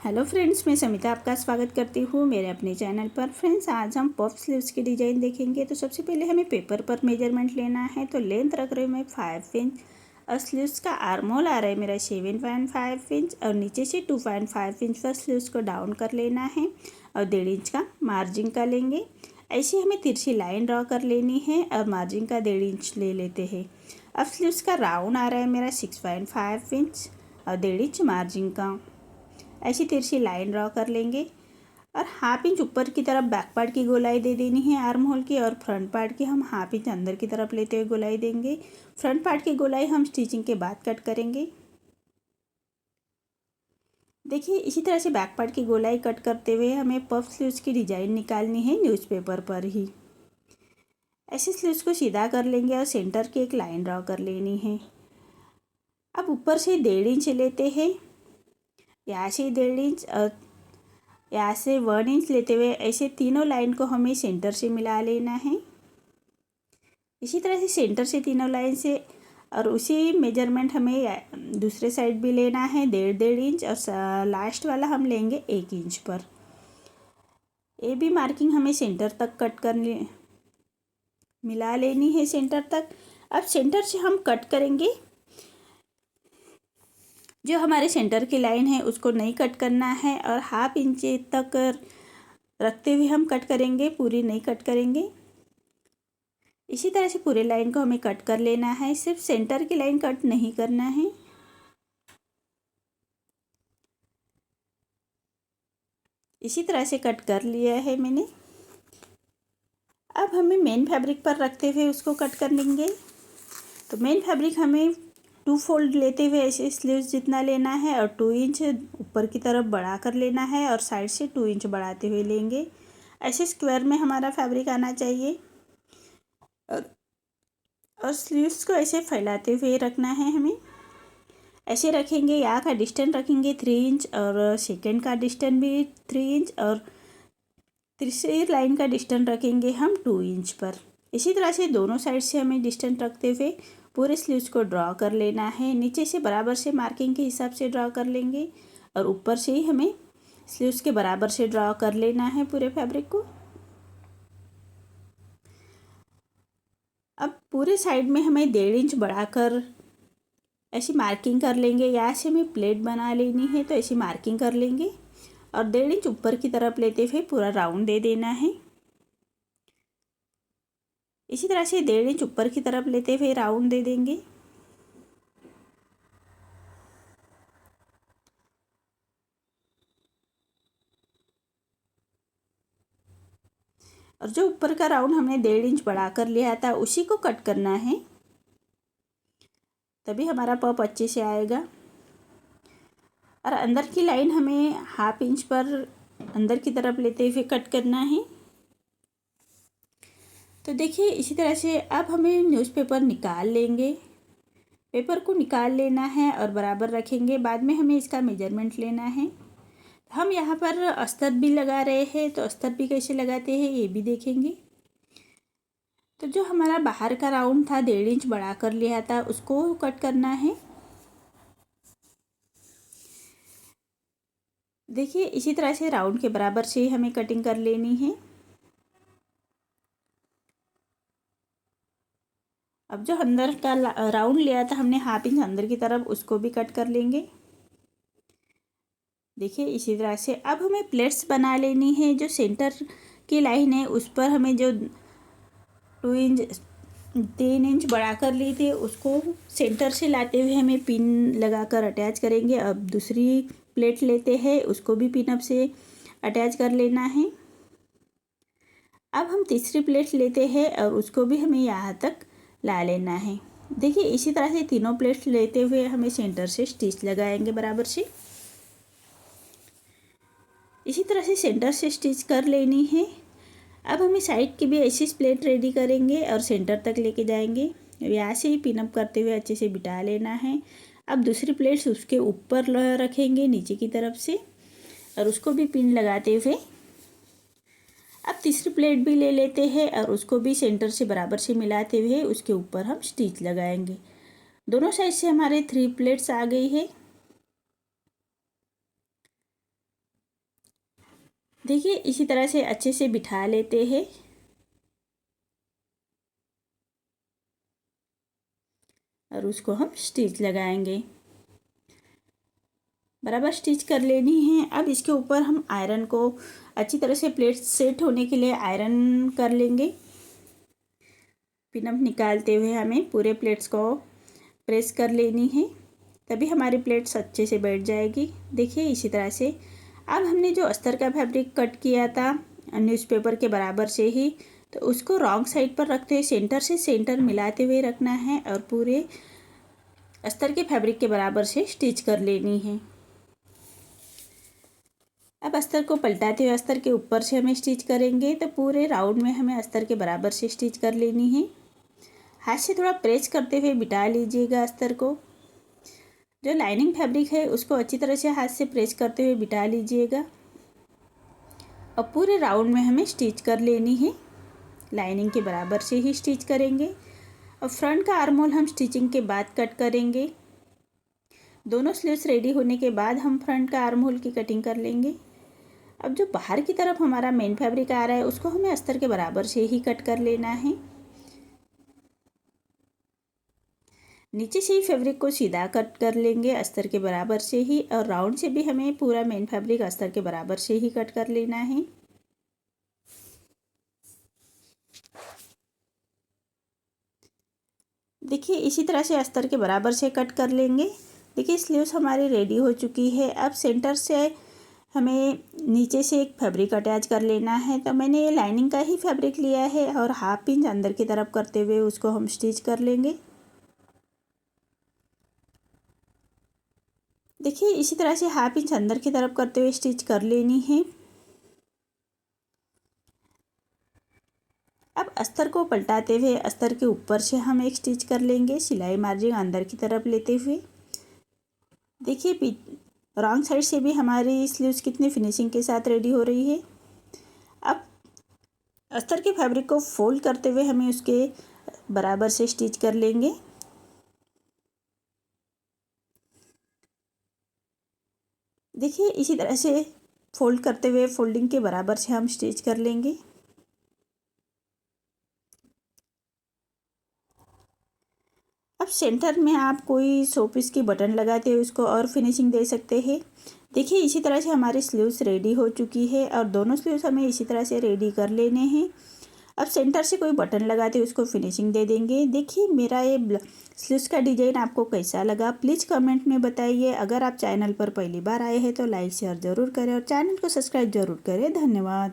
Hello friends, मैं समिता आपका स्वागत करती हूँ मेरे अपने चैनल पर। फ्रेंड्स, आज हम पफ स्लीव्स की डिज़ाइन देखेंगे। तो सबसे पहले हमें पेपर पर मेजरमेंट लेना है। तो लेंथ रख रही हूँ मैं 5 इंच और स्लीव्स का आर्म होल आ रहा है मेरा 7.5 इंच और नीचे से 2.5 इंच पर स्लीव्स को डाउन कर लेना है और 1.5 इंच का मार्जिन का लेंगे। ऐसे हमें तिरछी लाइन ड्रॉ कर लेनी है और मार्जिन का 1.5 इंच ले लेते हैं। अब स्लीव्स का राउंड आ रहा है मेरा 6.5 इंच और 1.5 इंच मार्जिन का। ऐसी तिरछी लाइन ड्रॉ कर लेंगे और हाफ इंच ऊपर की तरफ बैक पार्ट की गोलाई दे देनी है आर्म होल की, और फ्रंट पार्ट की हम हाफ इंच अंदर की तरफ लेते हुए गोलाई देंगे। फ्रंट पार्ट की गोलाई हम स्टिचिंग के बाद कट करेंगे। देखिए, इसी तरह से बैक पार्ट की गोलाई कट करते हुए हमें पफ स्लीव्स की डिजाइन निकालनी है न्यूज़पेपर पर ही। ऐसे स्लीव्स को सीधा कर लेंगे और सेंटर की एक लाइन ड्रॉ कर लेनी है। अब ऊपर से 1.5 इंच लेते हैं, यहाँ से 1.5 इंच और यहाँ से 1 इंच लेते हुए ऐसे तीनों लाइन को हमें सेंटर से मिला लेना है। इसी तरह से सेंटर से तीनों लाइन से और उसी मेजरमेंट हमें दूसरे साइड भी लेना है 1.5 इंच और लास्ट वाला हम लेंगे 1 इंच पर। ये भी मार्किंग हमें सेंटर तक कट करने मिला लेनी है सेंटर तक। अब सेंटर से हम कट करेंगे, जो हमारे सेंटर की लाइन है उसको नहीं कट करना है और हाफ इंच तक रखते हुए हम कट करेंगे, पूरी नहीं कट करेंगे। इसी तरह से पूरे लाइन को हमें कट कर लेना है, सिर्फ सेंटर की लाइन कट नहीं करना है। इसी तरह से कट कर लिया है मैंने। अब हमें मेन फैब्रिक पर रखते हुए उसको कट कर लेंगे। तो मेन फैब्रिक हमें 2 फोल्ड लेते हुए ऐसे स्लीव्स जितना लेना है और 2 इंच ऊपर की तरफ बढ़ा कर लेना है और साइड से 2 इंच बढ़ाते हुए लेंगे। ऐसे स्क्वायर में हमारा फैब्रिक आना चाहिए और स्लीव्स को ऐसे फैलाते हुए रखना है हमें। ऐसे रखेंगे, यहाँ का डिस्टेंस रखेंगे 3 इंच और सेकंड का डिस्टेंस भी 3 इंच और तीसरी लाइन का डिस्टेंस रखेंगे हम 2 इंच पर। इसी तरह से दोनों साइड से हमें डिस्टेंस रखते हुए पूरे स्लीव्स को ड्रॉ कर लेना है। नीचे से बराबर से मार्किंग के हिसाब से ड्रॉ कर लेंगे और ऊपर से ही हमें स्लीव्स के बराबर से ड्रॉ कर लेना है पूरे फैब्रिक को। अब पूरे साइड में हमें 1.5 इंच बढ़ाकर ऐसी मार्किंग कर लेंगे। यहाँ से हमें प्लेट बना लेनी है, तो ऐसी मार्किंग कर लेंगे और 1.5 इंच ऊपर की तरफ लेते हुए पूरा राउंड दे देना है। इसी तरह से 1.5 इंच ऊपर की तरफ लेते हुए राउंड दे देंगे। और जो ऊपर का राउंड हमने 1.5 इंच बढ़ा कर लिया था उसी को कट करना है, तभी हमारा पफ अच्छे से आएगा। और अंदर की लाइन हमें हाफ इंच पर अंदर की तरफ लेते हुए कट करना है। तो देखिए, इसी तरह से अब हमें न्यूज़पेपर निकाल लेंगे। पेपर को निकाल लेना है और बराबर रखेंगे। बाद में हमें इसका मेजरमेंट लेना है। हम यहाँ पर अस्तर भी लगा रहे हैं, तो अस्तर भी कैसे लगाते हैं ये भी देखेंगे। तो जो हमारा बाहर का राउंड था 1.5 इंच बढ़ा कर लिया था उसको कट करना है। देखिए, इसी तरह से राउंड के बराबर से ही हमें कटिंग कर लेनी है। अब जो अंदर का राउंड लिया था हमने हाफ इंच अंदर की तरफ, उसको भी कट कर लेंगे। देखिए, इसी तरह से अब हमें प्लेट्स बना लेनी है। जो सेंटर की लाइन है उस पर हमें जो 2 इंच 3 इंच बढ़ा कर ली थी उसको सेंटर से लाते हुए हमें पिन लगाकर अटैच करेंगे। अब दूसरी प्लेट लेते हैं, उसको भी पिन अप से अटैच कर लेना है। अब हम तीसरी प्लेट लेते हैं और उसको भी हमें यहाँ तक ला लेना है। देखिए, इसी तरह से तीनों प्लेट्स लेते हुए हमें सेंटर से स्टिच लगाएंगे बराबर से। इसी तरह से सेंटर से स्टिच कर लेनी है। अब हमें साइड की भी ऐसी प्लेट रेडी करेंगे और सेंटर तक लेके जाएंगे। यहाँ से ही पिन अप करते हुए अच्छे से बिठा लेना है। अब दूसरी प्लेट्स उसके ऊपर रखेंगे नीचे की तरफ से और उसको भी पिन लगाते हुए अब तीसरी प्लेट भी ले लेते हैं और उसको भी सेंटर से बराबर से मिलाते हुए उसके ऊपर हम स्टिच लगाएंगे। दोनों साइड से हमारे 3 प्लेट्स आ गई है। देखिए इसी तरह से अच्छे से बिठा लेते हैं और उसको हम स्टिच लगाएंगे। बराबर स्टिच कर लेनी है। अब इसके ऊपर हम आयरन को अच्छी तरह से प्लेट सेट होने के लिए आयरन कर लेंगे। पिनअप निकालते हुए हमें पूरे प्लेट्स को प्रेस कर लेनी है, तभी हमारी प्लेट्स अच्छे से बैठ जाएगी। देखिए इसी तरह से। अब हमने जो अस्तर का फैब्रिक कट किया था न्यूज़पेपर के बराबर से ही, तो उसको रॉन्ग साइड पर रखते हुए सेंटर से सेंटर मिलाते हुए रखना है और पूरे अस्तर के फैब्रिक के बराबर से स्टिच कर लेनी है। अब अस्तर को पलटाते हुए अस्तर के ऊपर से हमें स्टिच करेंगे, तो पूरे राउंड में हमें अस्तर के बराबर से स्टिच कर लेनी है। हाथ से थोड़ा प्रेस करते हुए बिठा लीजिएगा अस्तर को। जो लाइनिंग फैब्रिक है उसको अच्छी तरह से हाथ से प्रेस करते हुए बिठा लीजिएगा और पूरे राउंड में हमें स्टिच कर लेनी है। लाइनिंग के बराबर से ही स्टिच करेंगे और फ्रंट का आर्म होल हम स्टिचिंग के बाद कट करेंगे। दोनों स्लीव्स रेडी होने के बाद हम फ्रंट का आर्म होल की कटिंग कर लेंगे। अब जो बाहर की तरफ हमारा मेन फैब्रिक आ रहा है उसको हमें अस्तर के बराबर से ही कट कर लेना है। नीचे से ही फैब्रिक को सीधा कट कर लेंगे अस्तर के बराबर से ही, और राउंड से भी हमें पूरा मेन फैब्रिक अस्तर के बराबर से ही कट कर लेना है। देखिए इसी तरह से अस्तर के बराबर से कट कर लेंगे। देखिए स्लीव्स हमारी रेडी हो चुकी है। अब सेंटर से हमें नीचे से एक फैब्रिक अटैच कर लेना है। तो मैंने ये लाइनिंग का ही फैब्रिक लिया है और हाफ इंच अंदर की तरफ करते हुए उसको हम स्टिच कर लेंगे। देखिए इसी तरह से हाफ इंच अंदर की तरफ करते हुए स्टिच कर लेनी है। अब अस्तर को पलटाते हुए अस्तर के ऊपर से हम एक स्टिच कर लेंगे, सिलाई मार्जिन अंदर की तरफ लेते हुए। देखिए रॉन्ग साइड से भी हमारी स्लीव्स कितनी फिनिशिंग के साथ रेडी हो रही है। अब अस्तर के फैब्रिक को फोल्ड करते हुए हमें उसके बराबर से स्टिच कर लेंगे। देखिए इसी तरह से फोल्ड करते हुए फोल्डिंग के बराबर से हम स्टिच कर लेंगे। अब सेंटर में आप कोई शो पीस की बटन लगाते हुए उसको और फिनिशिंग दे सकते हैं। देखिए इसी तरह से हमारी स्लीव्स रेडी हो चुकी है और दोनों स्लीव्स हमें इसी तरह से रेडी कर लेने हैं। अब सेंटर से कोई बटन लगाते हुए उसको फिनिशिंग दे देंगे। देखिए मेरा ये स्लीव्स का डिज़ाइन आपको कैसा लगा प्लीज़ कमेंट में बताइए। अगर आप चैनल पर पहली बार आए हैं तो लाइक शेयर ज़रूर करें और चैनल को सब्सक्राइब ज़रूर करें। धन्यवाद।